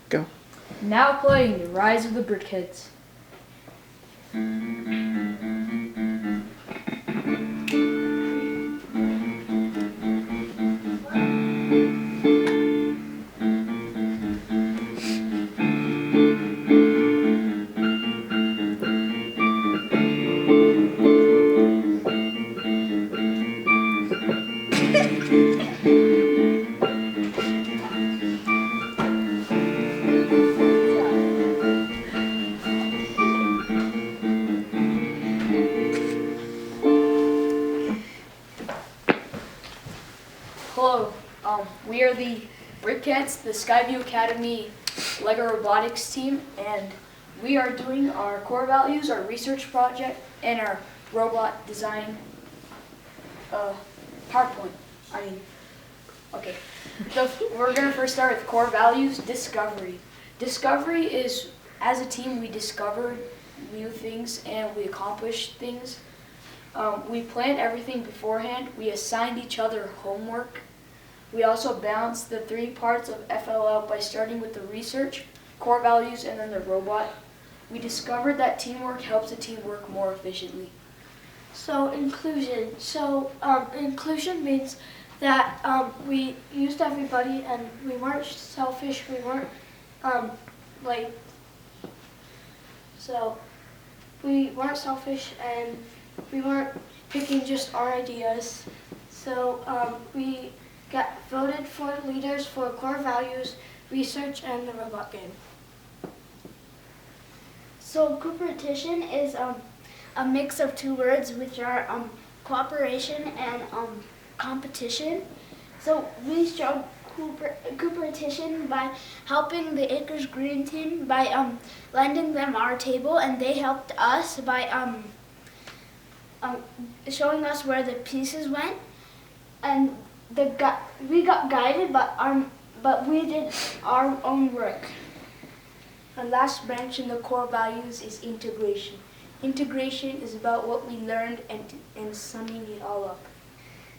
Go. Now playing The Rise of the Brickheads. Hello, we are the Brickheads, the Skyview Academy Lego Robotics team, and we are doing our core values, our research project, and our robot design PowerPoint. Okay. So we're going to first start with core values, discovery. Discovery is, as a team, we discovered new things and we accomplished things. We planned everything beforehand. We assigned each other homework. We also balanced the three parts of FLL by starting with the research, core values, and then the robot. We discovered that teamwork helps a team work more efficiently. So inclusion. Inclusion means that we used everybody and we weren't selfish. We weren't we weren't selfish and we weren't picking just our ideas. So we got voted for leaders for core values, research, and the robot game. So cooperation is a mix of two words which are cooperation and competition. So we showed cooperation by helping the Acres Green team by lending them our table, and they helped us by showing us where the pieces went, and we got guided, but we did our own work. The last branch in the core values is integration. Integration is about what we learned and summing it all up.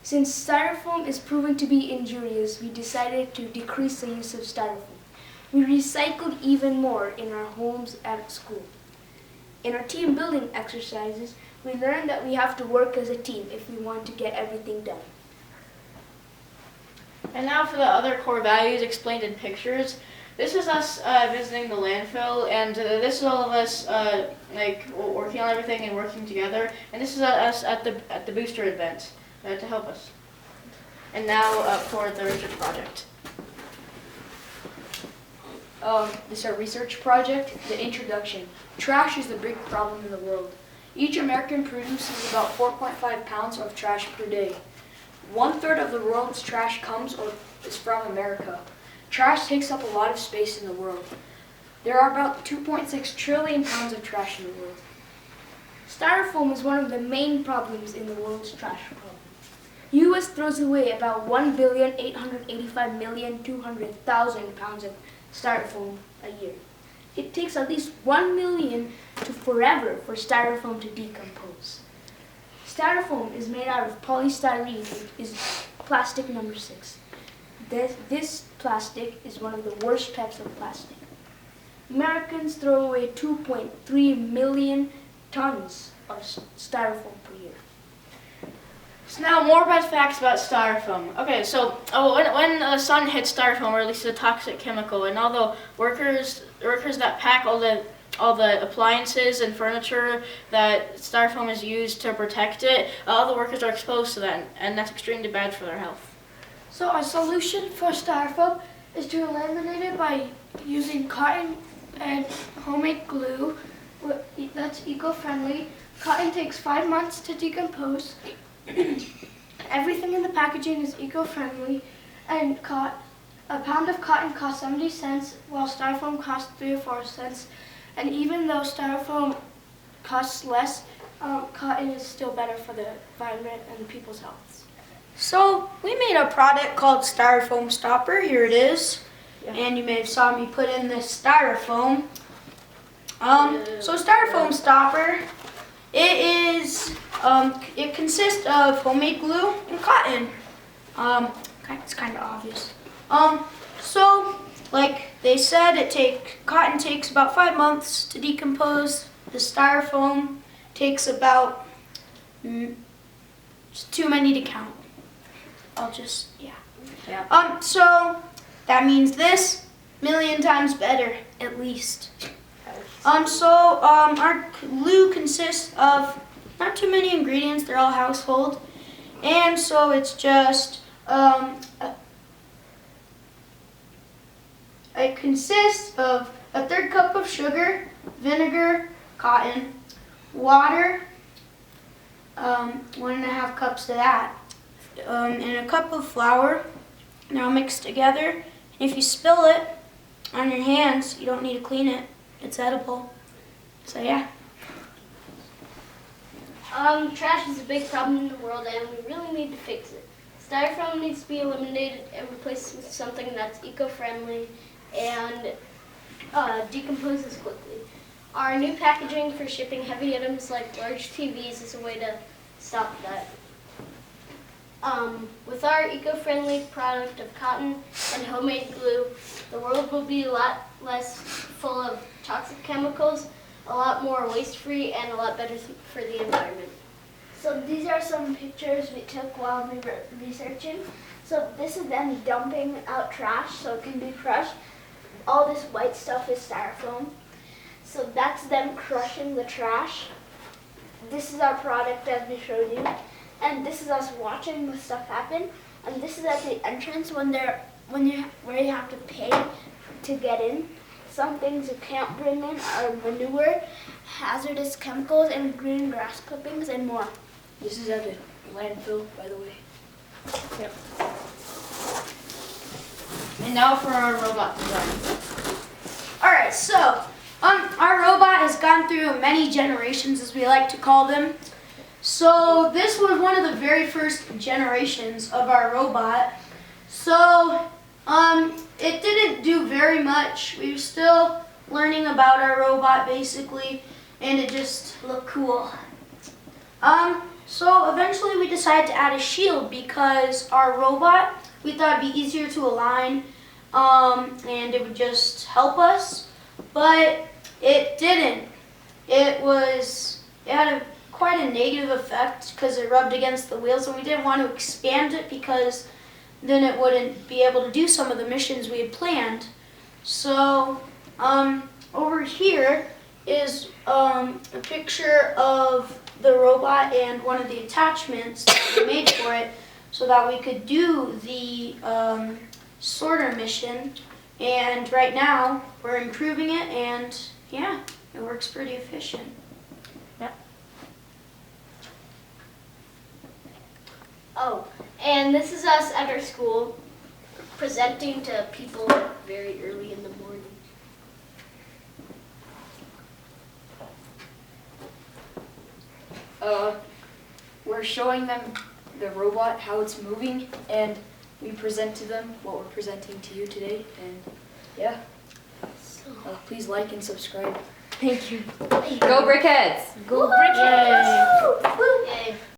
Since styrofoam is proven to be injurious, we decided to decrease the use of styrofoam. We recycled even more in our homes and at school. In our team building exercises, we learned that we have to work as a team if we want to get everything done. And now for the other core values explained in pictures. This is us visiting the landfill, and this is all of us working on everything and working together. And this is us at the booster event to help us. And now for the research project. This is our research project, the introduction. Trash is a big problem in the world. Each American produces about 4.5 pounds of trash per day. 1/3 of the world's trash comes or is from America. Trash takes up a lot of space in the world. There are about 2.6 trillion pounds of trash in the world. Styrofoam is one of the main problems in the world's trash problem. U.S. throws away about 1,885,200,000 pounds of styrofoam a year. It takes at least 1 million to forever for styrofoam to decompose. Styrofoam is made out of polystyrene, which is plastic number 6. This plastic is one of the worst types of plastic. Americans throw away 2.3 million tons of styrofoam per year. So now more bad facts about styrofoam. Okay, so when the sun hits styrofoam, releases a toxic chemical, and all the workers that pack all the appliances and furniture that styrofoam is used to protect it, all the workers are exposed to that, and that's extremely bad for their health. So a solution for styrofoam is to eliminate it by using cotton and homemade glue. That's eco-friendly. Cotton takes 5 months to decompose. Everything in the packaging is eco-friendly, and a pound of cotton costs 70 cents, while styrofoam costs 3 or 4 cents. And even though styrofoam costs less, cotton is still better for the environment and people's health. So we made a product called Styrofoam Stopper. Here it is. Yeah. And you may have saw me put in this styrofoam. So Styrofoam Stopper, it consists of homemade glue and cotton. It's kind of obvious. So like they said, cotton takes about 5 months to decompose. The styrofoam takes about, it's too many to count. Yeah. So that means this, million times better, at least. Our glue consists of not too many ingredients, they're all household. And so it's just, it consists of a 1/3 cup of sugar, vinegar, cotton, water, 1.5 cups of that, and a cup of flour. They're all mixed together. And if you spill it on your hands, you don't need to clean it. It's edible. So yeah. Trash is a big problem in the world and we really need to fix it. Styrofoam needs to be eliminated and replaced with something that's eco-friendly and decomposes quickly. Our new packaging for shipping heavy items like large TVs is a way to stop that. With our eco-friendly product of cotton and homemade glue, the world will be a lot less full of toxic chemicals, a lot more waste-free, and a lot better for the environment. So these are some pictures we took while we were researching. So this is them dumping out trash so it can be crushed. All this white stuff is styrofoam. So that's them crushing the trash. This is our product as we showed you. And this is us watching the stuff happen. And this is at the entrance where you have to pay to get in. Some things you can't bring in are manure, hazardous chemicals, and green grass clippings, and more. This is at the landfill, by the way. Yep. And now for our robot design. Alright, so our robot has gone through many generations, as we like to call them. So this was one of the very first generations of our robot. So it didn't do very much. We were still learning about our robot basically, and it just looked cool. So eventually we decided to add a shield because our robot, we thought it'd be easier to align and it would just help us, but it didn't. It had quite a negative effect because it rubbed against the wheels, and we didn't want to expand it because then it wouldn't be able to do some of the missions we had planned. So over here is a picture of the robot and one of the attachments that we made for it so that we could do the sorter mission. And right now we're improving it, and yeah, it works pretty efficient. Oh, and this is us at our school presenting to people very early in the morning. We're showing them the robot, how it's moving, and we present to them what we're presenting to you today. And yeah, please like and subscribe. Thank you. Go Brickheads! Go Brickheads! Yay.